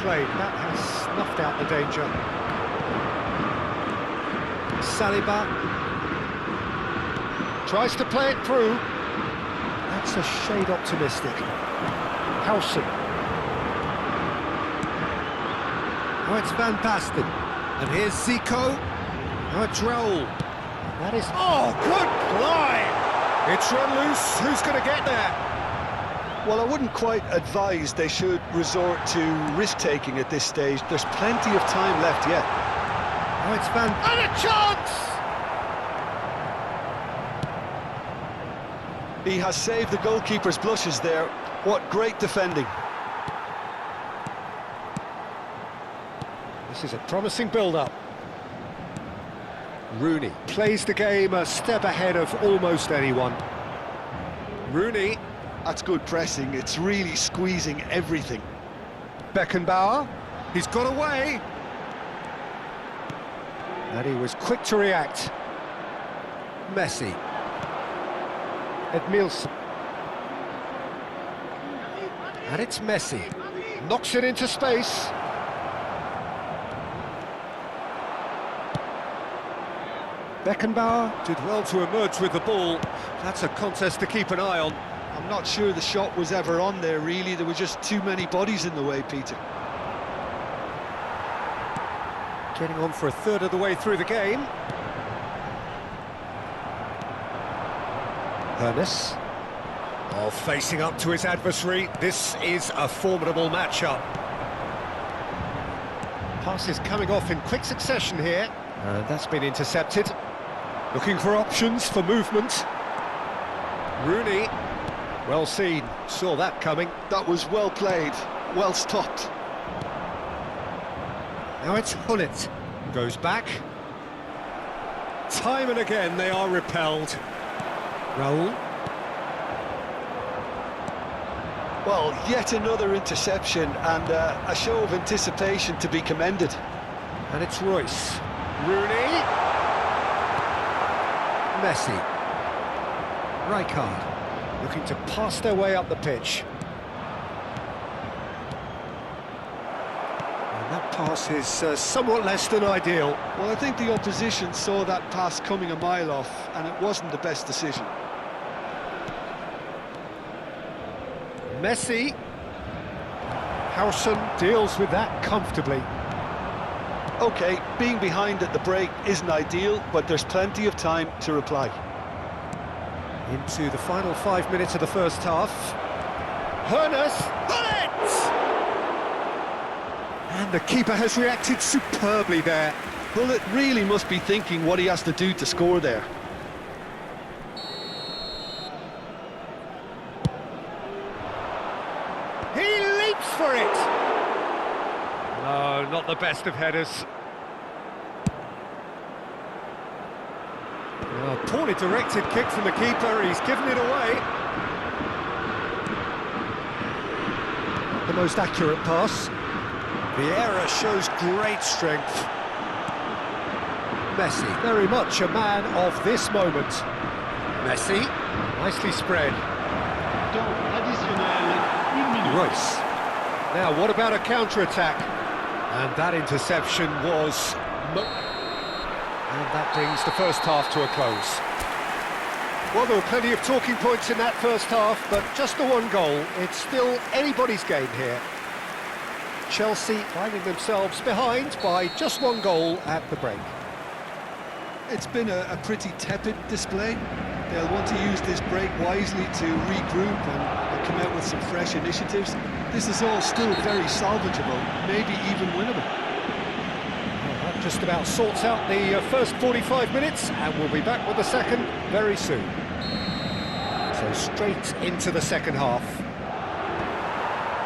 played. That has snuffed out the danger. Saliba tries to play it through. That's a shade optimistic. Howson. Oh, it's Van Basten. And here's Zico. Oh, it's Raul. That is... Oh, good climb! It's run loose. Who's going to get there? Well, I wouldn't quite advise they should resort to risk-taking at this stage. There's plenty of time left yet. Oh, it's Van... And a chance! He has saved the goalkeeper's blushes there. What great defending. This is a promising build-up. Rooney plays the game a step ahead of almost anyone. Rooney. That's good pressing. It's really squeezing everything. Beckenbauer. He's got away. And he was quick to react. Messi. Edmilson. And it's Messi. Knocks it into space. Beckenbauer did well to emerge with the ball. That's a contest to keep an eye on. I'm not sure the shot was ever on there, really. There were just too many bodies in the way, Peter. Getting on for a third of the way through the game. Ernest. Oh, facing up to his adversary. This is a formidable matchup. Passes coming off in quick succession here. That's been intercepted. Looking for options for movement. Rooney. Well seen. Saw that coming. That was well played. Well stopped. Now it's Hullet. Goes back. Time and again they are repelled. Raul. Well, yet another interception and a show of anticipation to be commended. And it's Royce. Rooney. Messi. Rijkaard. Looking to pass their way up the pitch. And that pass is somewhat less than ideal. Well, I think the opposition saw that pass coming a mile off, and it wasn't the best decision. Messi. Howson deals with that comfortably. OK, being behind at the break isn't ideal, but there's plenty of time to reply. Into the final 5 minutes of the first half. Ernest. Hullet! And the keeper has reacted superbly there. Hullet really must be thinking what he has to do to score there. He leaps for it! No, not the best of headers. A poorly directed kick from the keeper, he's given it away. The most accurate pass. The error shows great strength. Messi, very much a man of this moment. Messi, nicely spread. Royce. Now, what about a counter-attack? And that interception was... And that brings the first half to a close. Well, there were plenty of talking points in that first half, but just the one goal. It's still anybody's game here. Chelsea finding themselves behind by just one goal at the break. It's been a pretty tepid display. They'll want to use this break wisely to regroup and come out with some fresh initiatives. This is all still very salvageable, maybe even winnable. That just about sorts out the first 45 minutes, and we'll be back with the second very soon. So straight into the second half.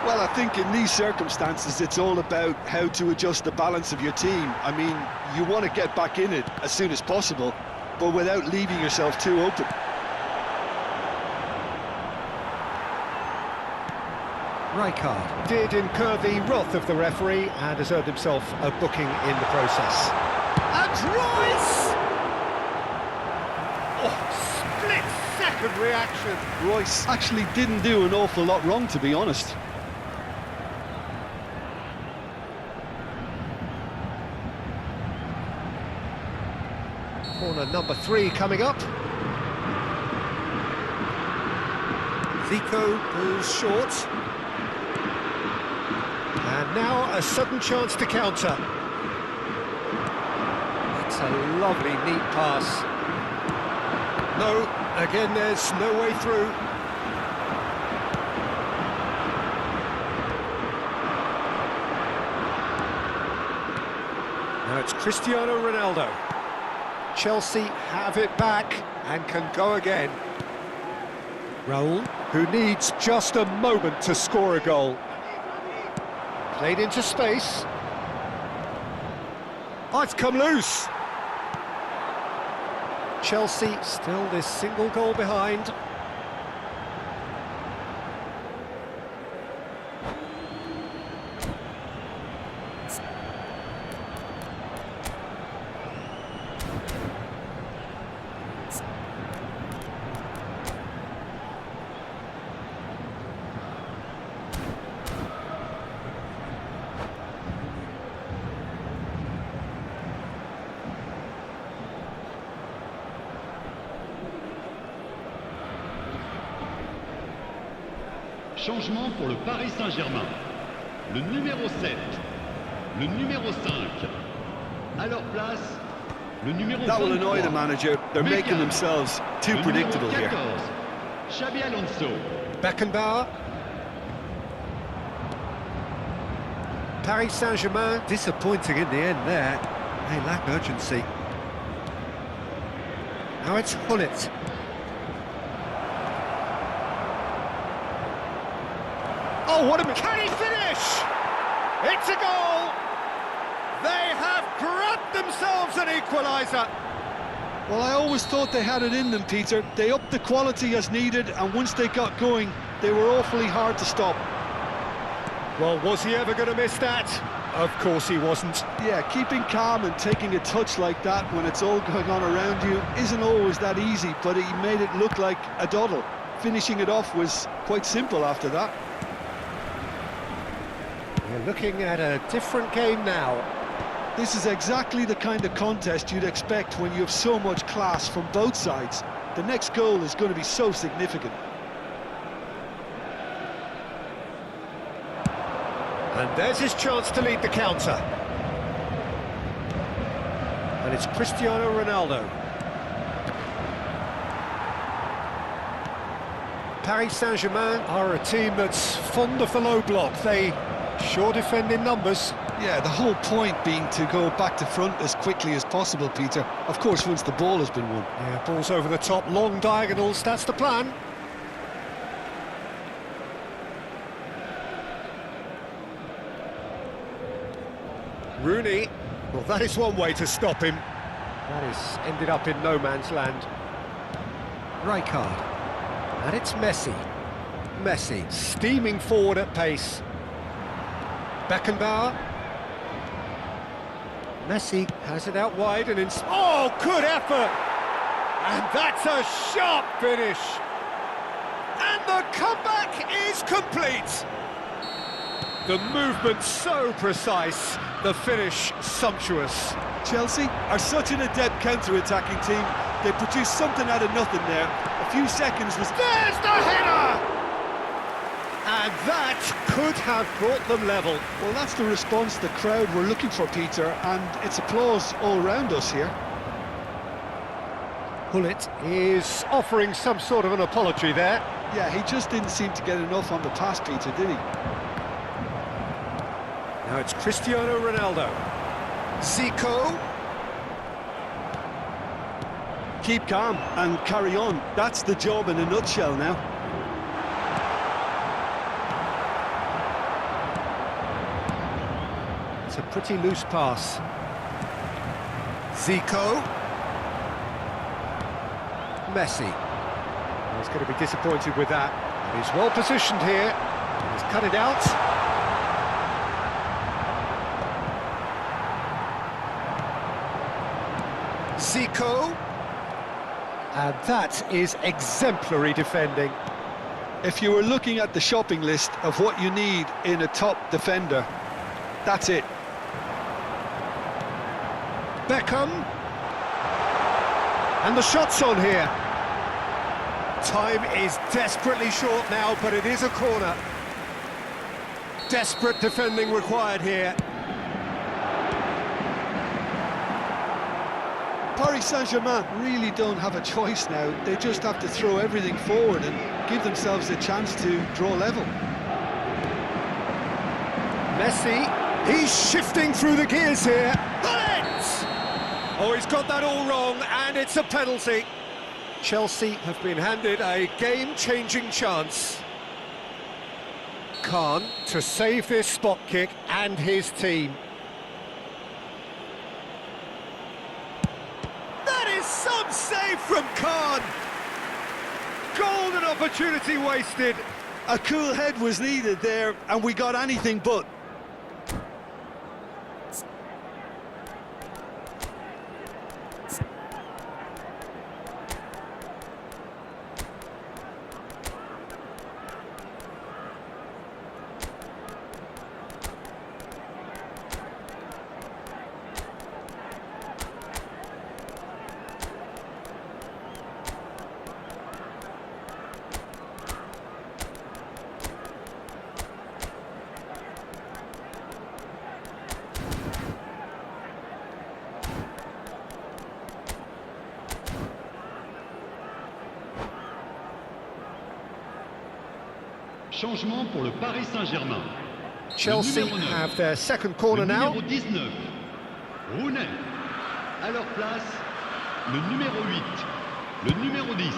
Well, I think in these circumstances, it's all about how to adjust the balance of your team. I mean, you want to get back in it as soon as possible, but without leaving yourself too open. Rijkaard did incur the wrath of the referee and has earned himself a booking in the process. And Royce! Oh, split-second reaction. Royce actually didn't do an awful lot wrong, to be honest. Corner number 3 coming up. Zico goes short. And now a sudden chance to counter. It's a lovely, neat pass. No, again there's no way through. Now it's Cristiano Ronaldo. Chelsea have it back and can go again. Raul, who needs just a moment to score a goal. Played into space. Oh, it's come loose. Chelsea still this single goal behind. Changement pour le Paris Saint-Germain. Le numéro 7, le numéro 5. À leur place, le numéro 23. That will annoy the manager. They're making themselves too predictable here. Xabi Alonso. Beckenbauer. Paris Saint-Germain disappointing in the end there. They lack urgency. Now it's Gullit. Oh, what a... Can he finish? It's a goal! They have grabbed themselves an equaliser. Well, I always thought they had it in them, Peter. They upped the quality as needed, and once they got going, they were awfully hard to stop. Well, was he ever going to miss that? Of course he wasn't. Yeah, keeping calm and taking a touch like that when it's all going on around you isn't always that easy, but he made it look like a doddle. Finishing it off was quite simple after that. We're looking at a different game now. This is exactly the kind of contest you'd expect when you have so much class from both sides. The next goal is going to be so significant. And there's his chance to lead the counter. And it's Cristiano Ronaldo. Paris Saint-Germain are a team that's fond of the low block. They sure defend in numbers. Yeah, the whole point being to go back to front as quickly as possible, Peter. Of course, once the ball has been won. Yeah, ball's over the top, long diagonals, that's the plan. Rooney, well, that is one way to stop him. That has ended up in no man's land. Rijkaard, and it's Messi. Messi, steaming forward at pace. Beckenbauer. Messi has it out wide and in... Oh, good effort! And that's a sharp finish. And the comeback is complete. The movement so precise, the finish sumptuous. Chelsea are such an adept counter-attacking team. They produced something out of nothing there. A few seconds was... There's the header! And that could have brought them level. Well, that's the response the crowd were looking for, Peter, and it's applause all around us here. Gullit is offering some sort of an apology there. Yeah, he just didn't seem to get enough on the pass, Peter, did he? Now it's Cristiano Ronaldo. Zico. Keep calm and carry on. That's the job in a nutshell now. It's a pretty loose pass. Zico. Messi. He's going to be disappointed with that. He's well positioned here. He's cut it out. Zico. And that is exemplary defending. If you were looking at the shopping list of what you need in a top defender, that's it. Beckham. And the shot's on here. Time is desperately short now, but it is a corner. Desperate defending required here. Paris Saint-Germain really don't have a choice now. They just have to throw everything forward and give themselves a chance to draw level. Messi, he's shifting through the gears here. Bullet! Oh, he's got that all wrong, and it's a penalty. Chelsea have been handed a game-changing chance. Khan to save this spot kick and his team. That is some save from Khan. Golden opportunity wasted. A cool head was needed there, and we got anything but. Changement pour le Paris Saint-Germain. Chelsea have their second corner now. Le numéro 19, Rooney. À leur place, le numéro 8, le numéro 10,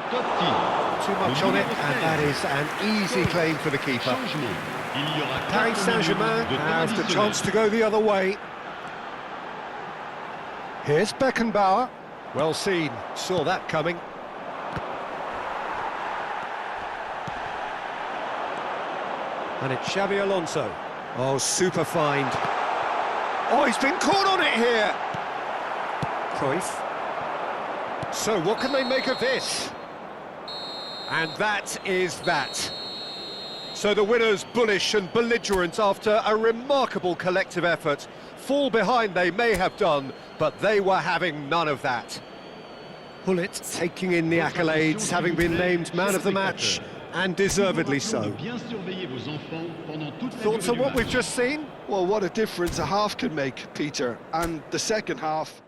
Totti. Too much on it, and that is an easy claim for the keeper. Changement. Il y aura Paris 4 Saint-Germain minutes de temps have the additionnel. chance to go the other way. Here's Beckenbauer. Well seen, saw that coming. And it's Xabi Alonso. Oh, super find. Oh, he's been caught on it here. Cruyff. So what can they make of this? And that is that. So the winners bullish and belligerent after a remarkable collective effort. Fall behind they may have done, but they were having none of that. Pullet taking in the accolades, having been named man of the match, and deservedly so. Thoughts on what we've just seen? Well, what a difference a half can make, Peter. And the second half